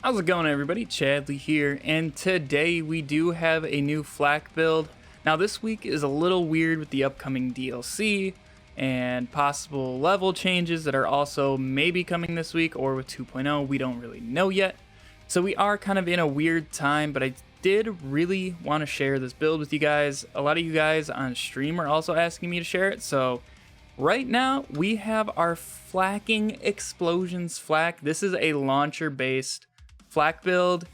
How's it going, everybody? Chadley here, and today we do have a new flak build. Now this week is a little weird with the upcoming DLC and possible level changes that are also maybe coming this week, or with 2.0, we don't really know yet. So we are kind of in a weird time, but I did really want to share this build with you guys. A lot of you guys on stream are also asking me to share it, so right now we have our Flacking Explosions flak. This is a launcher based flak build.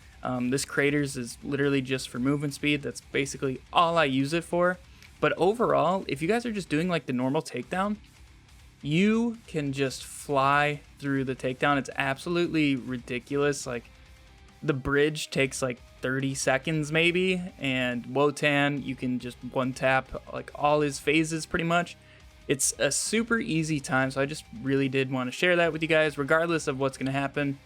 This craters is literally just for movement speed. That's basically all I use it for. But overall, if you guys are just doing like the normal takedown, you can just fly through the takedown. It's absolutely ridiculous. Like, the bridge takes like 30 seconds maybe, and Wotan, you can just one tap like all his phases pretty much. It's a super easy time, so I just really did want to share that with you guys. Regardless of what's going to happen,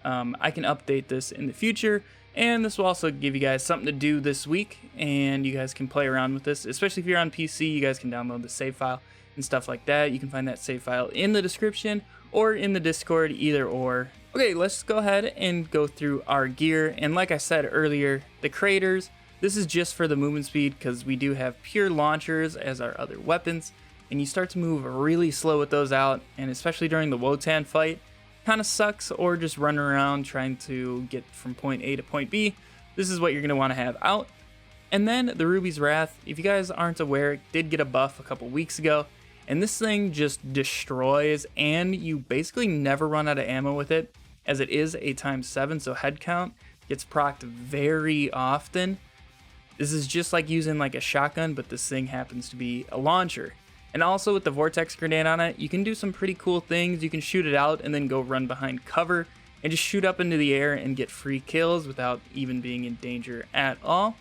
I can update this in the future, and this will also give you guys something to do this week, and you guys can play around with this. Especially if you're on PC, you guys can download the save file and stuff like that. You can find that save file in the description or in the Discord, either or. Okay, let's go ahead and go through our gear. And like I said earlier, the craters, this is just for the movement speed because we do have pure launchers as our other weapons, and you start to move really slow with those out, and especially during the Wotan fight, kind of sucks, or just running around trying to get from point A to point B. This is what you're going to want to have out. And then the Ruby's Wrath, if you guys aren't aware, it did get a buff a couple weeks ago, and this thing just destroys, and you basically never run out of ammo with it, as it is a ×7, so head count gets procced very often. This is just like using like a shotgun, but this thing happens to be a launcher. And also with the vortex grenade on it, you can do some pretty cool things. You can shoot it out and then go run behind cover and just shoot up into the air and get free kills without even being in danger at all.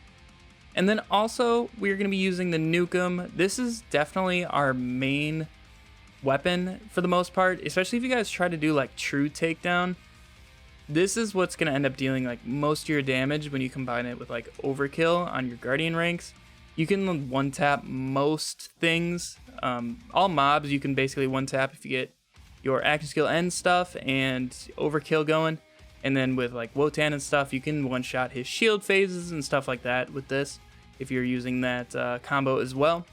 And then also, we're going to be using the Nukem. This is definitely our main weapon for the most part, especially if you guys try to do like true takedown. This is what's going to end up dealing like most of your damage when you combine it with like overkill on your Guardian ranks. You can one tap most things. All mobs you can basically one tap if you get your active skill end stuff and overkill going. And then with like Wotan and stuff, you can one shot his shield phases and stuff like that with this if you're using that combo as well.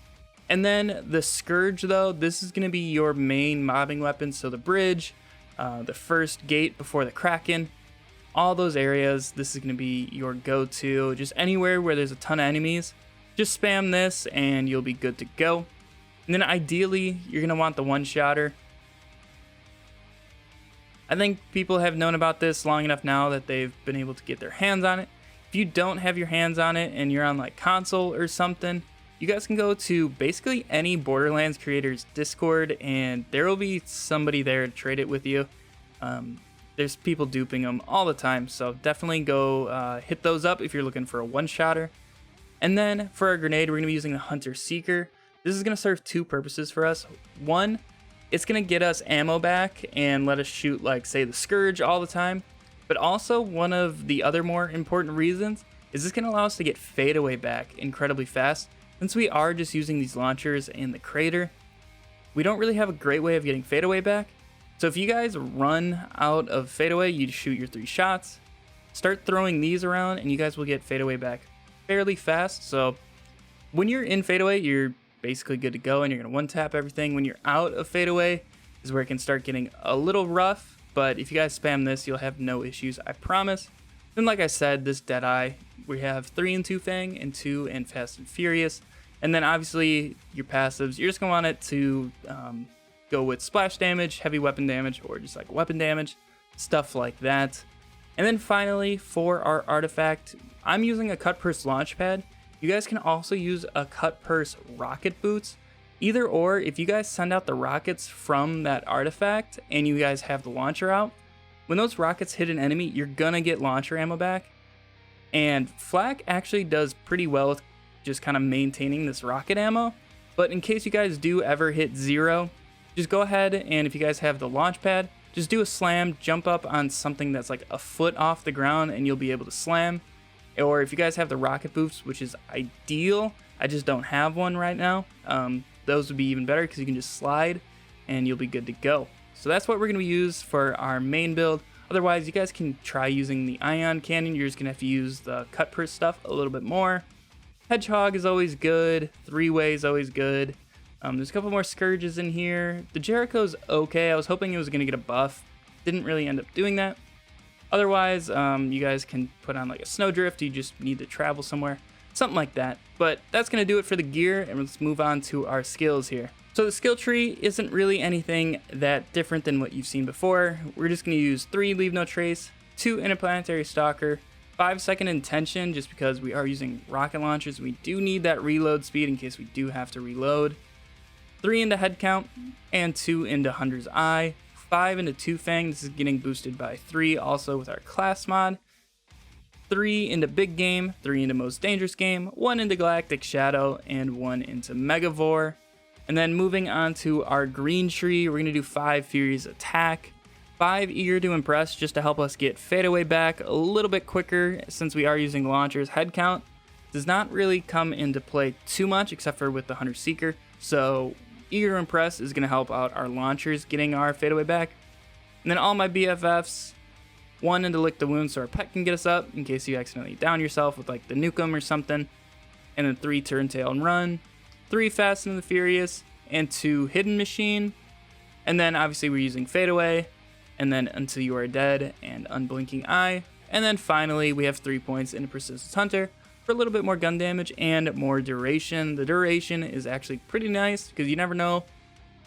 And then the Scourge, though, this is going to be your main mobbing weapon. So the bridge, the first gate before the Kraken, all those areas, this is going to be your go-to. Just anywhere where there's a ton of enemies, just spam this and you'll be good to go. And then ideally, you're going to want the one-shotter. I think people have known about this long enough now that they've been able to get their hands on it. If you don't have your hands on it and you're on like console or something, you guys can go to basically any Borderlands creator's Discord, and there will be somebody there to trade it with you. There's people duping them all the time, so definitely go hit those up if you're looking for a one-shotter. And then for our grenade, we're going to be using the Hunter Seeker. This is going to serve two purposes for us. One, it's going to get us ammo back and let us shoot, like, say, the Scourge all the time. But also, one of the other more important reasons is this going to allow us to get fadeaway back incredibly fast. Since we are just using these launchers and the crater, we don't really have a great way of getting fadeaway back. So if you guys run out of fadeaway, you shoot your 3 shots, start throwing these around, and you guys will get fadeaway back fairly fast. So when you're in fadeaway, you're basically good to go, and you're going to one tap everything. When you're out of fadeaway is where it can start getting a little rough, but if you guys spam this, you'll have no issues, I promise. Then like I said, this Deadeye, we have 3 and 2 Fang and 2 and Fast and Furious. And then obviously your passives, you're just going to want it to go with splash damage, heavy weapon damage, or just like weapon damage, stuff like that. And then finally, for our artifact, I'm using a cut purse launch pad. You guys can also use a cut purse rocket boots. Either or, if you guys send out the rockets from that artifact and you guys have the launcher out, when those rockets hit an enemy, you're gonna get launcher ammo back. And flak actually does pretty well with just kind of maintaining this rocket ammo. But in case you guys do ever hit 0, just go ahead, and if you guys have the launch pad, just do a slam, jump up on something that's like a foot off the ground, and you'll be able to slam. Or if you guys have the rocket boots, which is ideal, I just don't have one right now, those would be even better because you can just slide and you'll be good to go. So that's what we're going to use for our main build. Otherwise, you guys can try using the ion cannon. You're just gonna have to use the cut per stuff a little bit more. Hedgehog is always good. Three-way is always good. There's a couple more Scourges in here. The Jericho's okay. I was hoping it was gonna get a buff. Didn't really end up doing that. Otherwise, you guys can put on like a Snowdrift. You just need to travel somewhere. Something like that. But that's gonna do it for the gear, and let's move on to our skills here. So the skill tree isn't really anything that different than what you've seen before. We're just going to use 3 Leave No Trace, 2 Interplanetary Stalker, 5-second Intention just because we are using rocket launchers. We do need that reload speed in case we do have to reload. 3 into Head Count, and 2 into Hunter's Eye. 5 into Two Fang, this is getting boosted by 3 also with our class mod. 3 into Big Game, 3 into Most Dangerous Game, 1 into Galactic Shadow, and 1 into Megavore. And then moving on to our green tree, we're going to do 5 Furious Attack, 5 Eager to Impress just to help us get Fadeaway back a little bit quicker since we are using launchers. Head Count does not really come into play too much except for with the Hunter Seeker. So Eager to Impress is going to help out our launchers getting our Fadeaway back. And then all my BFFs, 1 into Lick the Wound so our pet can get us up in case you accidentally down yourself with like the Nukem or something. And then 3 Turn Tail and Run. 3 Fast and the Furious, and 2 Hidden Machine. And then obviously we're using Fadeaway, and then Until You Are Dead, and Unblinking Eye. And then finally we have 3 points into Persistence Hunter for a little bit more gun damage and more duration. The duration is actually pretty nice because you never know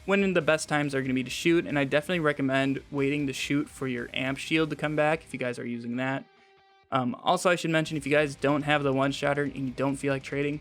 when the best times are going to be to shoot, and I definitely recommend waiting to shoot for your amp shield to come back if you guys are using that. Also, I should mention, if you guys don't have the one-shotter and you don't feel like trading,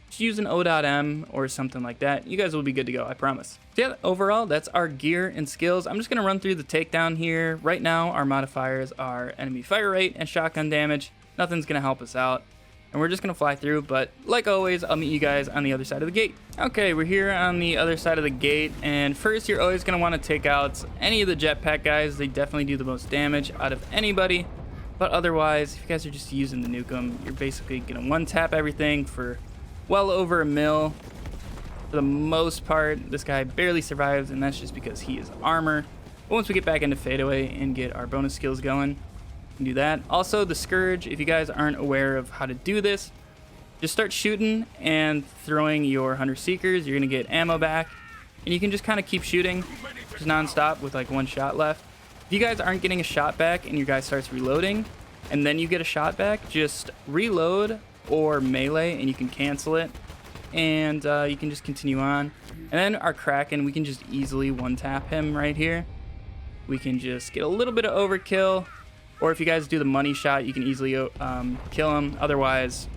just use an O.M or something like that. You guys will be good to go, I promise. So yeah, overall, that's our gear and skills. I'm just going to run through the takedown here. Right now, our modifiers are enemy fire rate and shotgun damage. Nothing's going to help us out. And we're just going to fly through, but like always, I'll meet you guys on the other side of the gate. Okay, we're here on the other side of the gate, and first you're always going to want to take out any of the jetpack guys. They definitely do the most damage out of anybody. But otherwise, if you guys are just using the Nukem, you're basically going to one-tap everything for well over a mil. For the most part, this guy barely survives, and that's just because he is armor. But once we get back into Fadeaway and get our bonus skills going, we can do that. Also, the Scourge, if you guys aren't aware of how to do this, just start shooting and throwing your Hunter Seekers. You're going to get ammo back, and you can just kind of keep shooting just non-stop with like 1 shot left. If you guys aren't getting a shot back and your guy starts reloading, and then you get a shot back, just reload or melee and you can cancel it, and you can just continue on. And then our Kraken, we can just easily one-tap him right here. We can just get a little bit of overkill, or if you guys do the money shot, you can easily kill him. Otherwise,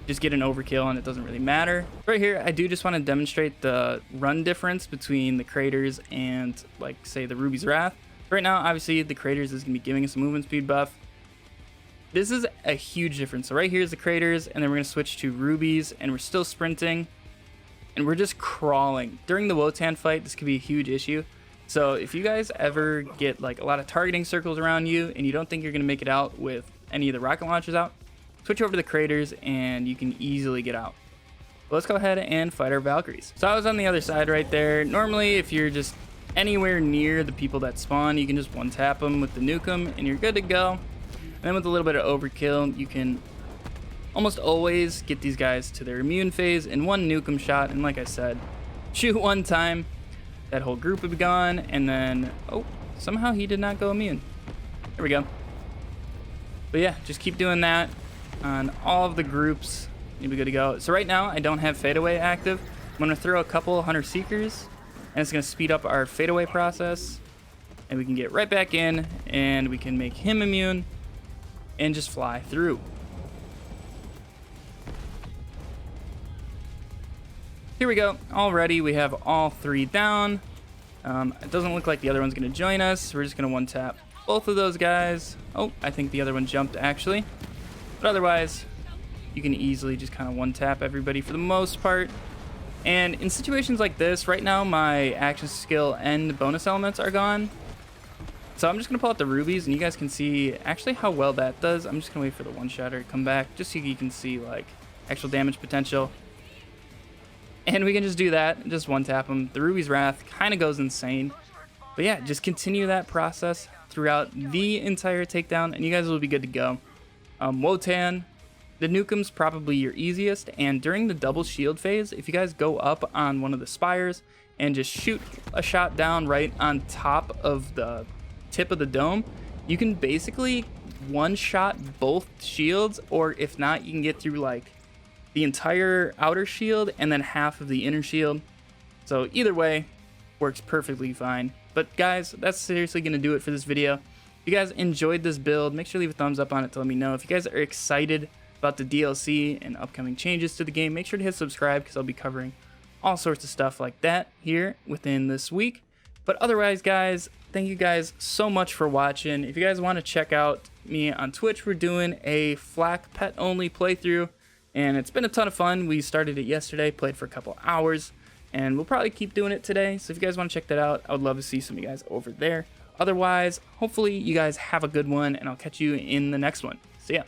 just get an overkill and it doesn't really matter. Right here, I do just want to demonstrate the run difference between the Craters and, like, say, the Ruby's Wrath. Right now, obviously, the Craters is going to be giving us a movement speed buff. This is a huge difference. So right here is the Craters, and then we're going to switch to Rubies, and we're still sprinting, and we're just crawling. During the Wotan fight, this could be a huge issue. So if you guys ever get like a lot of targeting circles around you, and you don't think you're going to make it out with any of the rocket launchers out, switch over to the Craters, and you can easily get out. But let's go ahead and fight our Valkyries. So I was on the other side right there. Normally, if you're just anywhere near the people that spawn, you can just one-tap them with the Nukem, and you're good to go. And then with a little bit of overkill, you can almost always get these guys to their immune phase in 1 Nukem shot. And like I said, shoot 1 time, that whole group would be gone. And then, oh, somehow he did not go immune. There we go. But yeah, just keep doing that on all of the groups. You'll be good to go. So right now, I don't have Fadeaway active. I'm going to throw a couple Hunter Seekers, and it's going to speed up our Fadeaway process. And we can get right back in, and we can make him immune and just fly through. Here we go. Already we have all 3 down. It doesn't look like the other one's going to join us. We're just going to one-tap both of those guys. Oh, I think the other one jumped actually. But otherwise, you can easily just kind of one-tap everybody for the most part. And in situations like this, right now my action skill and bonus elements are gone. So I'm just going to pull out the Rubies, and you guys can see actually how well that does. I'm just going to wait for the one-shotter to come back, just so you can see like actual damage potential. And we can just do that, just one-tap them. The Ruby's Wrath kind of goes insane. But yeah, just continue that process throughout the entire takedown, and you guys will be good to go. Wotan, the Nukem's probably your easiest, and during the double shield phase, if you guys go up on one of the spires and just shoot a shot down right on top of the tip of the dome, you can basically one-shot both shields, or if not, you can get through like the entire outer shield and then half of the inner shield. So either way, works perfectly fine. But guys, that's seriously going to do it for this video. If you guys enjoyed this build, make sure to leave a thumbs up on it to let me know. If you guys are excited about the DLC and upcoming changes to the game, make sure to hit subscribe, because I'll be covering all sorts of stuff like that here within this week. But otherwise, guys, thank you guys so much for watching. If you guys want to check out me on Twitch, we're doing a Flak pet only playthrough, and it's been a ton of fun. We started it yesterday, played for a couple hours, and we'll probably keep doing it today. So if you guys want to check that out, I would love to see some of you guys over there. Otherwise, hopefully you guys have a good one, and I'll catch you in the next one. See ya.